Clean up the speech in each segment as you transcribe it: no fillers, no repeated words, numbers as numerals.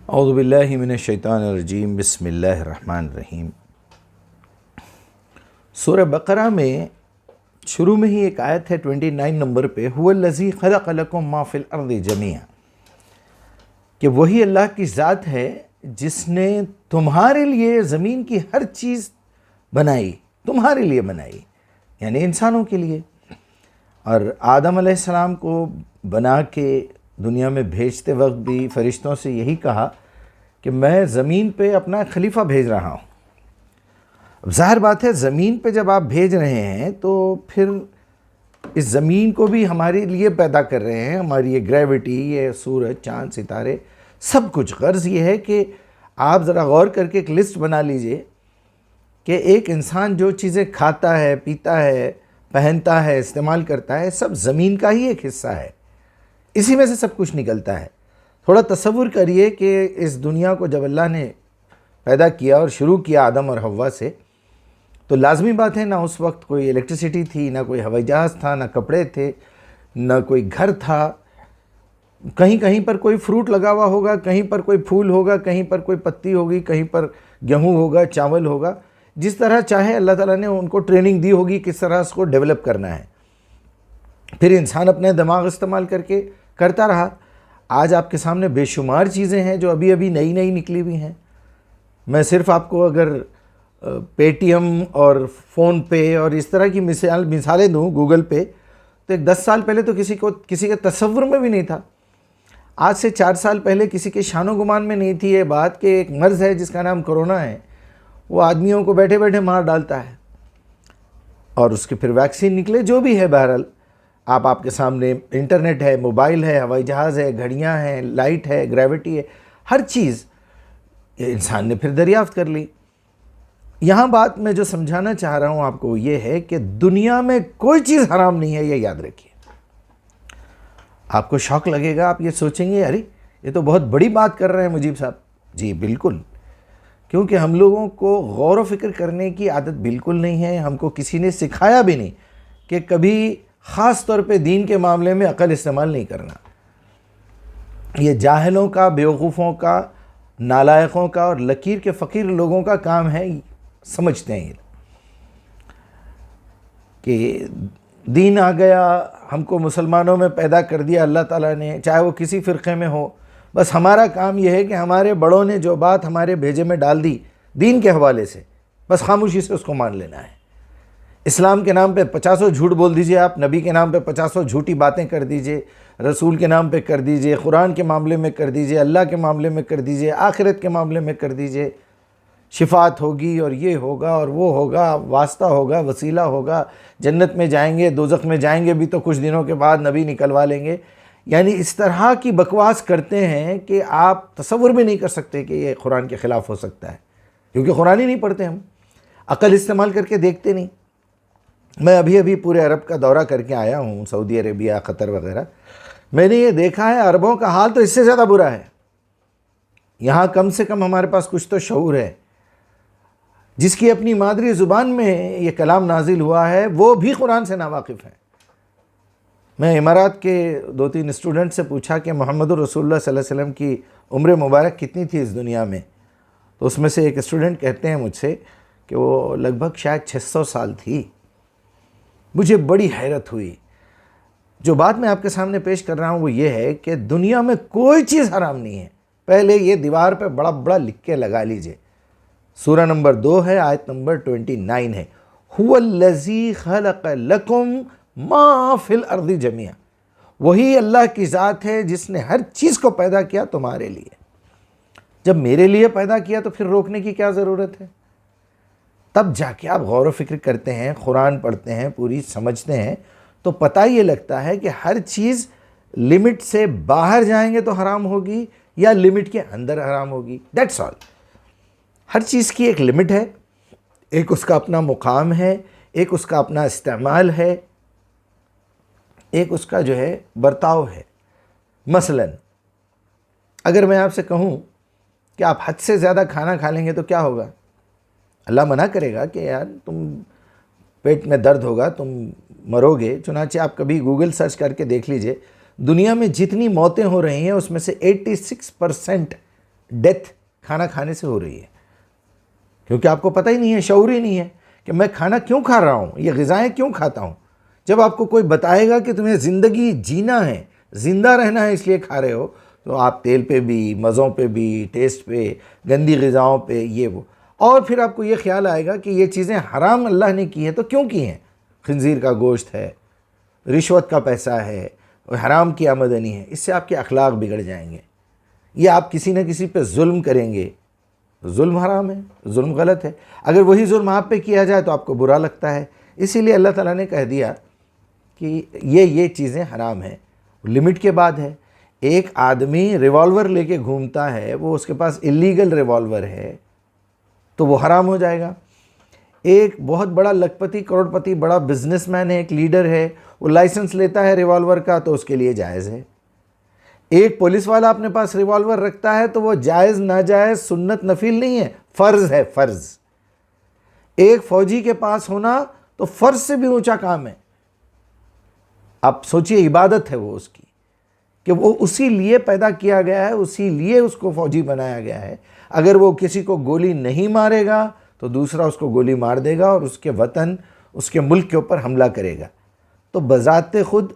اعوذ باللہ من الشیطان الرجیم، بسم اللہ الرحمن الرحیم۔ سورہ بقرہ میں شروع میں ہی ایک آیت ہے 29 نمبر پہ، هو الذی خلق لکم ما فی الارض جمیعا، کہ وہی اللہ کی ذات ہے جس نے تمہارے لیے زمین کی ہر چیز بنائی، تمہارے لیے بنائی، یعنی انسانوں کے لیے۔ اور آدم علیہ السلام کو بنا کے دنیا میں بھیجتے وقت بھی فرشتوں سے یہی کہا کہ میں زمین پہ اپنا خلیفہ بھیج رہا ہوں۔ اب ظاہر بات ہے زمین پہ جب آپ بھیج رہے ہیں تو پھر اس زمین کو بھی ہمارے لیے پیدا کر رہے ہیں، ہماری یہ گریوٹی، یہ سورج، چاند، ستارے، سب کچھ۔ غرض یہ ہے کہ آپ ذرا غور کر کے ایک لسٹ بنا لیجئے کہ ایک انسان جو چیزیں کھاتا ہے، پیتا ہے، پہنتا ہے، استعمال کرتا ہے، سب زمین کا ہی ایک حصہ ہے، اسی میں سے سب کچھ نکلتا ہے۔ تھوڑا تصور کریے کہ اس دنیا کو جب اللہ نے پیدا کیا اور شروع کیا آدم اور حوا سے، تو لازمی بات ہے نہ اس وقت کوئی الیکٹریسٹی تھی، نہ کوئی ہوائی جہاز تھا، نہ کپڑے تھے، نہ کوئی گھر تھا۔ کہیں کہیں پر کوئی فروٹ لگا ہوا ہوگا، کہیں پر کوئی پھول ہوگا، کہیں پر کوئی پتی ہوگی، کہیں پر گیہوں ہوگا، چاول ہوگا۔ جس طرح چاہے اللہ تعالیٰ نے ان کو ٹریننگ دی ہوگی کس طرح اس کو ڈیولپ کرنا ہے۔ پھر انسان اپنے دماغ استعمال کر کے کرتا رہا۔ آج آپ کے سامنے بے شمار چیزیں ہیں جو ابھی ابھی نئی نئی نکلی ہوئی ہیں۔ میں صرف آپ کو اگر پے ٹی ایم اور فون پے اور اس طرح کی مثالیں دوں، گوگل پے، تو ایک 10 سال پہلے تو کسی کے تصور میں بھی نہیں تھا۔ آج سے 4 سال پہلے کسی کے شان و گمان میں نہیں تھی یہ بات کہ ایک مرض ہے جس کا نام کرونا ہے، وہ آدمیوں کو بیٹھے بیٹھے مار ڈالتا ہے، اور اس کے پھر ویکسین نکلے۔ جو بھی ہے، بہرحال آپ کے سامنے انٹرنیٹ ہے، موبائل ہے، ہوائی جہاز ہے، گھڑیاں ہیں، لائٹ ہے، گریوٹی ہے، ہر چیز انسان نے پھر دریافت کر لی۔ یہاں بات میں جو سمجھانا چاہ رہا ہوں آپ کو یہ ہے کہ دنیا میں کوئی چیز حرام نہیں ہے، یہ یاد رکھیے۔ آپ کو شوق لگے گا، آپ یہ سوچیں گے ارے یہ تو بہت بڑی بات کر رہے ہیں مجیب صاحب۔ جی بالکل، کیونکہ ہم لوگوں کو غور و فکر کرنے کی عادت بالکل نہیں ہے۔ ہم کو کسی نے سکھایا بھی نہیں کہ کبھی خاص طور پہ دین کے معاملے میں عقل استعمال نہیں کرنا۔ یہ جاہلوں کا، بیوقوفوں کا، نالائقوں کا اور لکیر کے فقیر لوگوں کا کام ہے، سمجھتے ہیں کہ دین آ گیا، ہم کو مسلمانوں میں پیدا کر دیا اللہ تعالیٰ نے، چاہے وہ کسی فرقے میں ہو، بس ہمارا کام یہ ہے کہ ہمارے بڑوں نے جو بات ہمارے بھیجے میں ڈال دی دین کے حوالے سے، بس خاموشی سے اس کو مان لینا ہے۔ اسلام کے نام پہ 50 جھوٹ بول دیجئے، آپ نبی کے نام پہ 50 جھوٹی باتیں کر دیجئے، رسول کے نام پہ کر دیجئے، قرآن کے معاملے میں کر دیجئے، اللہ کے معاملے میں کر دیجئے، آخرت کے معاملے میں کر دیجئے، شفاعت ہوگی اور یہ ہوگا اور وہ ہوگا، واسطہ ہوگا، وسیلہ ہوگا، جنت میں جائیں گے، دوزخ میں جائیں گے بھی تو کچھ دنوں کے بعد نبی نکلوا لیں گے۔ یعنی اس طرح کی بکواس کرتے ہیں کہ آپ تصور بھی نہیں کر سکتے کہ یہ قرآن کے خلاف ہو سکتا ہے، کیونکہ قرآن ہی نہیں پڑھتے ہم، عقل استعمال کر کے دیکھتے نہیں۔ میں ابھی پورے عرب کا دورہ کر کے آیا ہوں، سعودی عربیہ، قطر وغیرہ۔ میں نے یہ دیکھا ہے عربوں کا حال تو اس سے زیادہ برا ہے۔ یہاں کم سے کم ہمارے پاس کچھ تو شعور ہے۔ جس کی اپنی مادری زبان میں یہ کلام نازل ہوا ہے وہ بھی قرآن سے ناواقف ہیں۔ میں امارات کے 2-3 اسٹوڈنٹ سے پوچھا کہ محمد رسول اللہ صلی اللہ علیہ وسلم کی عمر مبارک کتنی تھی اس دنیا میں، تو اس میں سے ایک اسٹوڈنٹ کہتے ہیں مجھ سے کہ وہ لگ بھگ شاید 600 سال تھی۔ مجھے بڑی حیرت ہوئی۔ جو بات میں آپ کے سامنے پیش کر رہا ہوں وہ یہ ہے کہ دنیا میں کوئی چیز حرام نہیں ہے۔ پہلے یہ دیوار پہ بڑا بڑا لکھ کے لگا لیجئے۔ سورہ نمبر 2 ہے، آیت نمبر 29 ہے، هو الذی خلق لکم ما فی الارض جمیعا، وہی اللہ کی ذات ہے جس نے ہر چیز کو پیدا کیا تمہارے لیے۔ جب میرے لیے پیدا کیا تو پھر روکنے کی کیا ضرورت ہے؟ تب جا کے آپ غور و فکر کرتے ہیں، قرآن پڑھتے ہیں، پوری سمجھتے ہیں، تو پتہ یہ لگتا ہے کہ ہر چیز لمٹ سے باہر جائیں گے تو حرام ہوگی یا لمٹ کے اندر حرام ہوگی، دیٹس آل۔ ہر چیز کی ایک لمٹ ہے، ایک اس کا اپنا مقام ہے، ایک اس کا اپنا استعمال ہے، ایک اس کا جو ہے برتاؤ ہے۔ مثلا اگر میں آپ سے کہوں کہ آپ حد سے زیادہ کھانا کھا لیں گے تو کیا ہوگا؟ اللہ منع کرے گا کہ یار تم پیٹ میں درد ہوگا، تم مرو گے۔ چنانچہ آپ کبھی گوگل سرچ کر کے دیکھ لیجئے، دنیا میں جتنی موتیں ہو رہی ہیں اس میں سے 86% ڈیتھ کھانا کھانے سے ہو رہی ہے، کیونکہ آپ کو پتہ ہی نہیں ہے، شعور ہی نہیں ہے کہ میں کھانا کیوں کھا رہا ہوں، یہ غذائیں کیوں کھاتا ہوں۔ جب آپ کو کوئی بتائے گا کہ تمہیں زندگی جینا ہے، زندہ رہنا ہے، اس لیے کھا رہے ہو، تو آپ تیل پہ بھی، مزوں پہ بھی، ٹیسٹ پہ، گندی غذاؤں پہ، یہ وہ، اور پھر آپ کو یہ خیال آئے گا کہ یہ چیزیں حرام اللہ نے کی ہیں تو کیوں کی ہیں؟ خنزیر کا گوشت ہے، رشوت کا پیسہ ہے، حرام کی آمدنی ہے، اس سے آپ کے اخلاق بگڑ جائیں گے، یہ آپ کسی نہ کسی پہ ظلم کریں گے۔ ظلم حرام ہے، ظلم غلط ہے، اگر وہی ظلم آپ پہ کیا جائے تو آپ کو برا لگتا ہے، اسی لیے اللہ تعالیٰ نے کہہ دیا کہ یہ چیزیں حرام ہیں، لمٹ کے بعد ہے۔ ایک آدمی ریوالور لے کے گھومتا ہے، وہ اس کے پاس اللیگل ریوالور ہے تو وہ حرام ہو جائے گا۔ ایک بہت بڑا لکھپتی کروڑ پتی بڑا بزنس مین ہے، ایک لیڈر ہے، وہ لائسنس لیتا ہے ریوالور کا تو اس کے لیے جائز ہے۔ ایک پولیس والا اپنے پاس ریوالور رکھتا ہے تو وہ جائز ناجائز سنت نفل نہیں ہے، فرض ہے، فرض۔ ایک فوجی کے پاس ہونا تو فرض سے بھی اونچا کام ہے۔ آپ سوچئے، عبادت ہے وہ اس کی، کہ وہ اسی لیے پیدا کیا گیا ہے، اسی لیے اس کو فوجی بنایا گیا ہے۔ اگر وہ کسی کو گولی نہیں مارے گا تو دوسرا اس کو گولی مار دے گا اور اس کے وطن، اس کے ملک کے اوپر حملہ کرے گا۔ تو بذات خود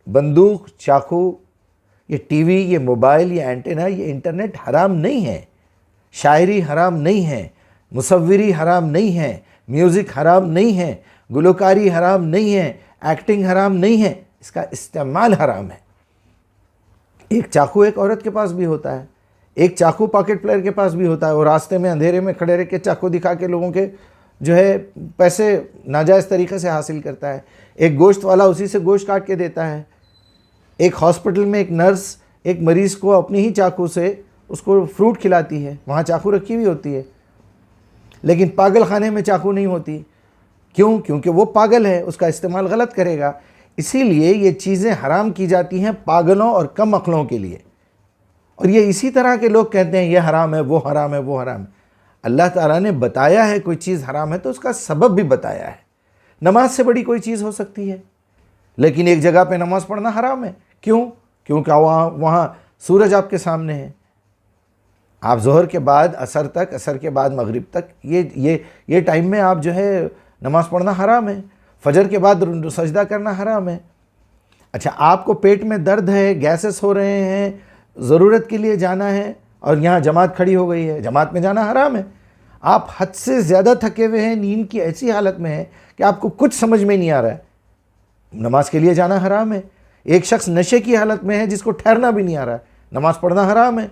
بندوق، چاقو، یہ ٹی وی، یہ موبائل، یہ اینٹینا، یہ انٹرنیٹ حرام نہیں ہے، شاعری حرام نہیں ہے، مصوری حرام نہیں ہے، میوزک حرام نہیں ہے، گلوکاری حرام نہیں ہے، ایکٹنگ حرام نہیں ہے، اس کا استعمال حرام ہے۔ ایک چاقو ایک عورت کے پاس بھی ہوتا ہے، ایک چاقو پاکٹ پلیئر کے پاس بھی ہوتا ہے، وہ راستے میں اندھیرے میں کھڑے رہ کے چاقو دکھا کے لوگوں کے جو ہے پیسے ناجائز طریقے سے حاصل کرتا ہے۔ ایک گوشت والا اسی سے گوشت کاٹ کے دیتا ہے۔ ایک ہاسپٹل میں ایک نرس ایک مریض کو اپنی ہی چاقو سے اس کو فروٹ کھلاتی ہے، وہاں چاقو رکھی ہوئی ہوتی ہے، لیکن پاگل خانے میں چاقو نہیں ہوتی۔ کیوں؟ کیونکہ وہ پاگل ہے، اس کا استعمال غلط کرے گا۔ اسی لیے یہ چیزیں حرام کی جاتی ہیں پاگلوں اور کم عقلوں کے لیے، اور یہ اسی طرح کے لوگ کہتے ہیں یہ حرام ہے، وہ حرام ہے، وہ حرام ہے۔ اللہ تعالیٰ نے بتایا ہے کوئی چیز حرام ہے تو اس کا سبب بھی بتایا ہے۔ نماز سے بڑی کوئی چیز ہو سکتی ہے، لیکن ایک جگہ پہ نماز پڑھنا حرام ہے۔ کیوں؟ کیونکہ وہاں سورج آپ کے سامنے ہے۔ آپ ظہر کے بعد عصر تک، عصر کے بعد مغرب تک، یہ ٹائم میں آپ جو ہے نماز پڑھنا حرام ہے۔ فجر کے بعد سجدہ کرنا حرام ہے۔ اچھا، آپ کو پیٹ میں درد ہے، گیسز ہو رہے ہیں، ضرورت کے لیے جانا ہے اور یہاں جماعت کھڑی ہو گئی ہے، جماعت میں جانا حرام ہے۔ آپ حد سے زیادہ تھکے ہوئے ہیں، نیند کی ایسی حالت میں ہیں کہ آپ کو کچھ سمجھ میں نہیں آ رہا ہے، نماز کے لیے جانا حرام ہے۔ ایک شخص نشے کی حالت میں ہے جس کو ٹھہرنا بھی نہیں آ رہا ہے، نماز پڑھنا حرام ہے۔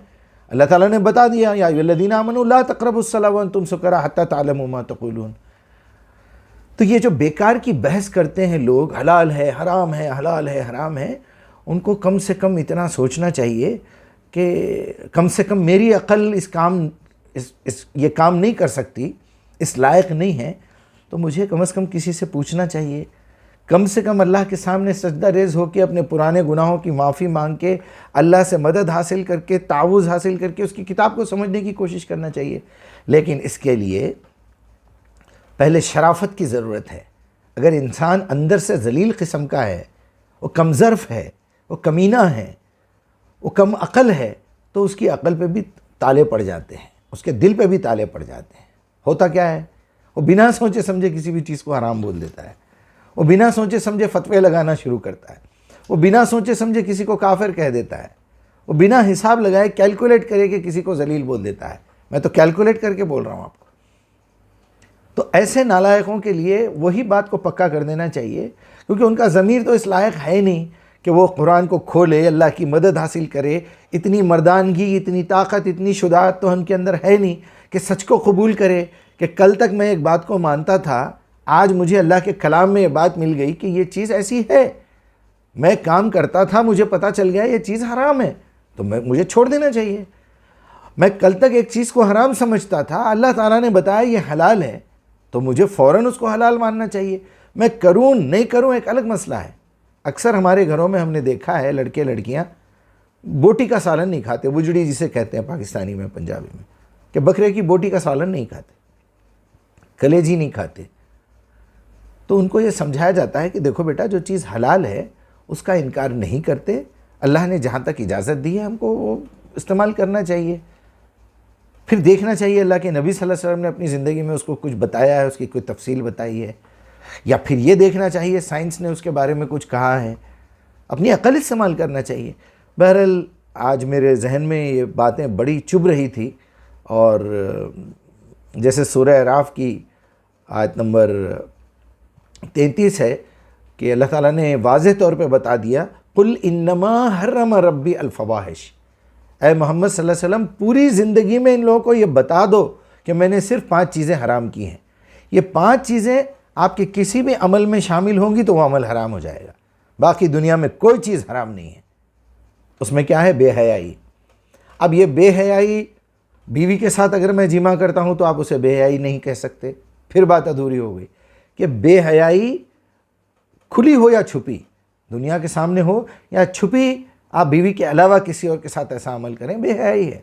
اللہ تعالیٰ نے بتا دیا، یا ایھا الذین آمنوا لا تقربوا الصلاۃ وانتم سکریٰ حتی تعلموا ما تقولون۔ تو یہ جو بیکار کی بحث کرتے ہیں لوگ، حلال ہے، حرام ہے، حلال ہے، حرام ہے، ان کو کم سے کم اتنا سوچنا چاہیے کہ کم سے کم میری عقل یہ کام نہیں کر سکتی، اس لائق نہیں ہے، تو مجھے کم از کم کسی سے پوچھنا چاہیے، کم سے کم اللہ کے سامنے سجدہ ریز ہو کے اپنے پرانے گناہوں کی معافی مانگ کے، اللہ سے مدد حاصل کر کے، تعاوض حاصل کر کے اس کی کتاب کو سمجھنے کی کوشش کرنا چاہیے۔ لیکن اس کے لیے پہلے شرافت کی ضرورت ہے۔ اگر انسان اندر سے ذلیل قسم کا ہے، وہ کمظرف ہے، وہ کمینہ ہے، وہ کم عقل ہے، تو اس کی عقل پہ بھی تالے پڑ جاتے ہیں، اس کے دل پہ بھی تالے پڑ جاتے ہیں۔ ہوتا کیا ہے؟ وہ بنا سوچے سمجھے کسی بھی چیز کو حرام بول دیتا ہے، وہ بنا سوچے سمجھے فتوے لگانا شروع کرتا ہے، وہ بنا سوچے سمجھے کسی کو کافر کہہ دیتا ہے، وہ بنا حساب لگائے کیلکولیٹ کرے کہ کسی کو ذلیل بول دیتا ہے۔ میں تو کیلکولیٹ کر کے بول رہا ہوں آپ کو۔ تو ایسے نالائقوں کے لیے وہی بات کو پکا کر دینا چاہیے، کیونکہ ان کا ضمیر تو اس لائق ہے نہیں کہ وہ قرآن کو کھولے، اللہ کی مدد حاصل کرے۔ اتنی مردانگی، اتنی طاقت، اتنی شجاعت تو ان کے اندر ہے نہیں کہ سچ کو قبول کرے کہ کل تک میں ایک بات کو مانتا تھا، آج مجھے اللہ کے کلام میں یہ بات مل گئی کہ یہ چیز ایسی ہے، میں کام کرتا تھا، مجھے پتہ چل گیا یہ چیز حرام ہے، تو مجھے چھوڑ دینا چاہیے۔ میں کل تک ایک چیز کو حرام سمجھتا تھا، اللہ تعالیٰ نے بتایا یہ حلال ہے، تو مجھے فوراً اس کو حلال ماننا چاہیے۔ میں کروں نہیں کروں ایک الگ مسئلہ ہے۔ اکثر ہمارے گھروں میں ہم نے دیکھا ہے لڑکے لڑکیاں بوٹی کا سالن نہیں کھاتے، وجڑی جسے کہتے ہیں پاکستانی میں، پنجابی میں، کہ بکرے کی بوٹی کا سالن نہیں کھاتے، کلیجی نہیں کھاتے۔ تو ان کو یہ سمجھایا جاتا ہے کہ دیکھو بیٹا، جو چیز حلال ہے اس کا انکار نہیں کرتے، اللہ نے جہاں تک اجازت دی ہے ہم کو وہ استعمال کرنا چاہیے۔ پھر دیکھنا چاہیے اللہ کے نبی صلی اللہ علیہ وسلم نے اپنی زندگی میں اس کو کچھ بتایا ہے، اس کی کوئی تفصیل بتائی ہے، یا پھر یہ دیکھنا چاہیے سائنس نے اس کے بارے میں کچھ کہا ہے، اپنی عقل استعمال کرنا چاہیے۔ بہرحال آج میرے ذہن میں یہ باتیں بڑی چبھ رہی تھی، اور جیسے سورہ اعراف کی آیت نمبر 33 ہے کہ اللہ تعالیٰ نے واضح طور پہ بتا دیا، قُلْ إِنَّمَا حَرَّمَ رَبِّي الْفَوَاحِشَ، اے محمد صلی اللہ علیہ وسلم پوری زندگی میں ان لوگوں کو یہ بتا دو کہ میں نے صرف 5 چیزیں حرام کی ہیں، یہ 5 چیزیں آپ کے کسی بھی عمل میں شامل ہوں گی تو وہ عمل حرام ہو جائے گا، باقی دنیا میں کوئی چیز حرام نہیں ہے۔ اس میں کیا ہے؟ بے حیائی۔ اب یہ بے حیائی بیوی کے ساتھ اگر میں جمع کرتا ہوں تو آپ اسے بے حیائی نہیں کہہ سکتے، پھر بات ادھوری ہو گئی کہ بے حیائی کھلی ہو یا چھپی، دنیا کے سامنے ہو یا چھپی، آپ بیوی کے علاوہ کسی اور کے ساتھ ایسا عمل کریں، بے حیائی ہے۔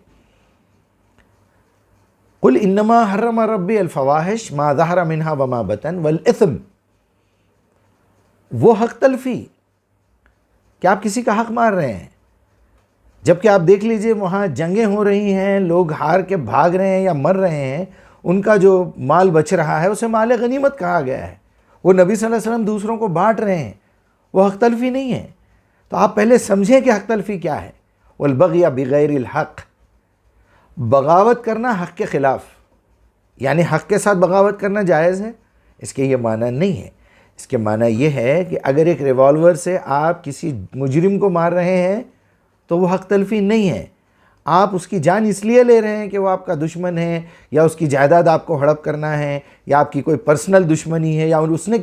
قُلْ إِنَّمَا حَرَّمَ رَبِّي الْفَوَاحِشَ مَا ظَهَرَ مِنْهَا وَمَا بَطَنَ وَالْإِثْمَ، وہ حق تلفی کہ آپ کسی کا حق مار رہے ہیں، جبکہ آپ دیکھ لیجئے وہاں جنگیں ہو رہی ہیں، لوگ ہار کے بھاگ رہے ہیں یا مر رہے ہیں، ان کا جو مال بچ رہا ہے اسے مال غنیمت کہا گیا ہے، وہ نبی صلی اللہ علیہ وسلم دوسروں کو بانٹ رہے ہیں، وہ حق تلفی نہیں ہے۔ تو آپ پہلے سمجھیں کہ حق تلفی کیا ہے۔ والبغی بغیر الحق، بغاوت کرنا حق کے خلاف، یعنی حق کے ساتھ بغاوت کرنا جائز ہے، اس کے یہ معنی نہیں ہے۔ اس کے معنی یہ ہے کہ اگر ایک ریوالور سے آپ کسی مجرم کو مار رہے ہیں تو وہ حق تلفی نہیں ہے، آپ اس کی جان اس لیے لے رہے ہیں کہ وہ آپ کا دشمن ہے، یا اس کی جائیداد آپ کو ہڑپ کرنا ہے، یا آپ کی کوئی پرسنل دشمنی ہے، یا اس نے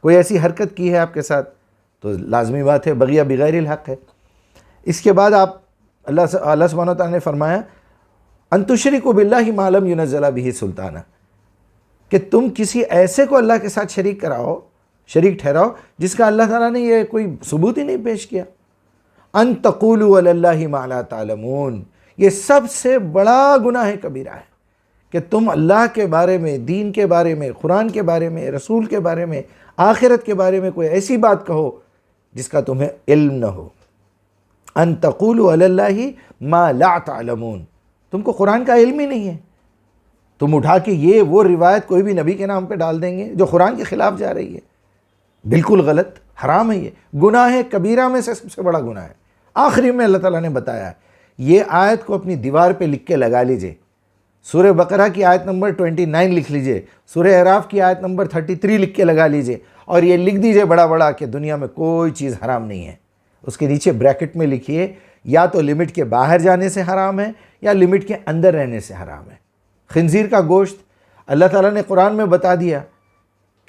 کوئی ایسی حرکت کی ہے آپ کے ساتھ، تو لازمی بات ہے بغی بغیر الحق ہے۔ اس کے بعد اللہ سبحانہ و تعالیٰ نے فرمایا ان تشرکوا باللہ ما لم ینزل بہ سلطانہ، کہ تم کسی ایسے کو اللہ کے ساتھ شریک ٹھہراؤ جس کا اللہ تعالیٰ نے یہ کوئی ثبوت ہی نہیں پیش کیا۔ ان تقولوا علی اللہ ما لا تعلمون، یہ سب سے بڑا گناہ کبیرہ ہے کہ تم اللہ کے بارے میں، دین کے بارے میں، قرآن کے بارے میں، رسول کے بارے میں، آخرت کے بارے میں کوئی ایسی بات کہو جس کا تمہیں علم نہ ہو۔ ان تقولوا علی اللہ ما لا تعلمون، تم کو قرآن کا علم ہی نہیں ہے، تم اٹھا کے یہ وہ روایت کوئی بھی نبی کے نام پہ ڈال دیں گے جو قرآن کے خلاف جا رہی ہے، بالکل غلط، حرام ہے، یہ گناہ کبیرہ میں سے سب سے بڑا گناہ ہے۔ آخری میں اللہ تعالیٰ نے بتایا ہے، یہ آیت کو اپنی دیوار پہ لکھ کے لگا لیجئے، سورہ بقرہ کی آیت نمبر 29 لکھ لیجئے، سورہ اعراف کی آیت نمبر 33 لکھ کے لگا لیجئے، اور یہ لکھ دیجئے بڑا بڑا کہ دنیا میں کوئی چیز حرام نہیں ہے۔ اس کے نیچے بریکٹ میں لکھیے یا تو لمٹ کے باہر جانے سے حرام ہے یا لمٹ کے اندر رہنے سے حرام ہے۔ خنزیر کا گوشت، اللہ تعالیٰ نے قرآن میں بتا دیا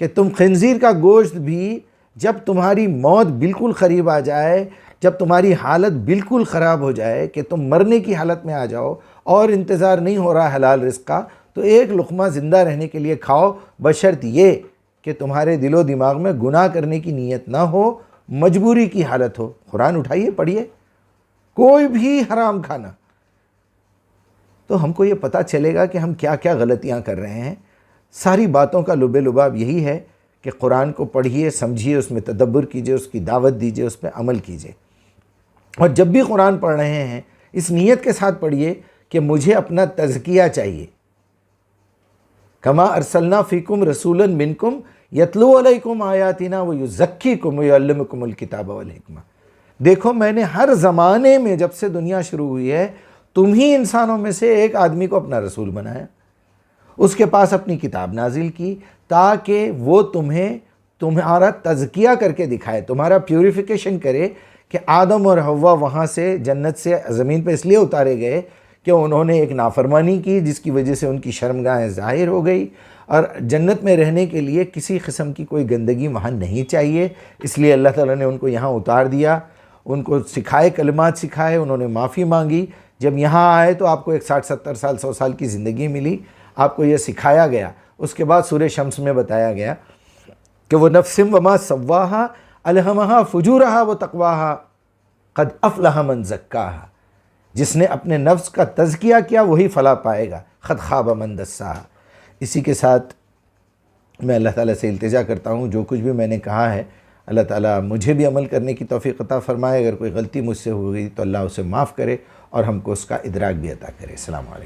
کہ تم خنزیر کا گوشت بھی جب تمہاری موت بالکل قریب آ جائے، جب تمہاری حالت بالکل خراب ہو جائے کہ تم مرنے کی حالت میں آ جاؤ اور انتظار نہیں ہو رہا حلال رزق کا، تو ایک لقمہ زندہ رہنے کے لیے کھاؤ، بشرط یہ کہ تمہارے دل و دماغ میں گناہ کرنے کی نیت نہ ہو، مجبوری کی حالت ہو۔ قرآن اٹھائیے پڑھیے، کوئی بھی حرام کھانا، تو ہم کو یہ پتہ چلے گا کہ ہم کیا کیا غلطیاں کر رہے ہیں۔ ساری باتوں کا لب لباب یہی ہے کہ قرآن کو پڑھیے، سمجھیے، اس میں تدبر کیجئے، اس کی دعوت دیجئے، اس پہ عمل کیجئے، اور جب بھی قرآن پڑھ رہے ہیں اس نیت کے ساتھ پڑھیے کہ مجھے اپنا تزکیہ چاہیے۔ کما ارسلنا فیکم رسولا منکم یتلو علیکم آیاتنا ویزکیکم ویعلمکم الکتاب والحکمہ، دیکھو میں نے ہر زمانے میں جب سے دنیا شروع ہوئی ہے تم ہی انسانوں میں سے ایک آدمی کو اپنا رسول بنایا، اس کے پاس اپنی کتاب نازل کی تاکہ وہ تمہارا تزکیہ کر کے دکھائے، تمہارا پیوریفیکیشن کرے کہ آدم اور حوا وہاں سے جنت سے زمین پہ اس لیے اتارے گئے کہ انہوں نے ایک نافرمانی کی جس کی وجہ سے ان کی شرمگاہیں ظاہر ہو گئی، اور جنت میں رہنے کے لیے کسی قسم کی کوئی گندگی وہاں نہیں چاہیے، اس لیے اللہ تعالیٰ نے ان کو یہاں اتار دیا، ان کو سکھائے، کلمات سکھائے، انہوں نے معافی مانگی، جب یہاں آئے تو آپ کو ایک 60-70 سال 100 سال کی زندگی ملی، آپ کو یہ سکھایا گیا۔ اس کے بعد سورہ شمس میں بتایا گیا کہ وہ نفسم وما سواہا الہمہا فجورہا و تقواہا قد افلح من زکاہا، جس نے اپنے نفس کا تزکیہ کیا وہی فلاح پائے گا، قد خاب من دساہا۔ اسی کے ساتھ میں اللہ تعالیٰ سے التجا کرتا ہوں جو کچھ بھی میں نے کہا ہے اللہ تعالیٰ مجھے بھی عمل کرنے کی توفیق عطا فرمائے، اگر کوئی غلطی مجھ سے ہو گئی تو اللہ اسے معاف کرے اور ہم کو اس کا ادراک بھی عطا کرے۔ السلام علیکم۔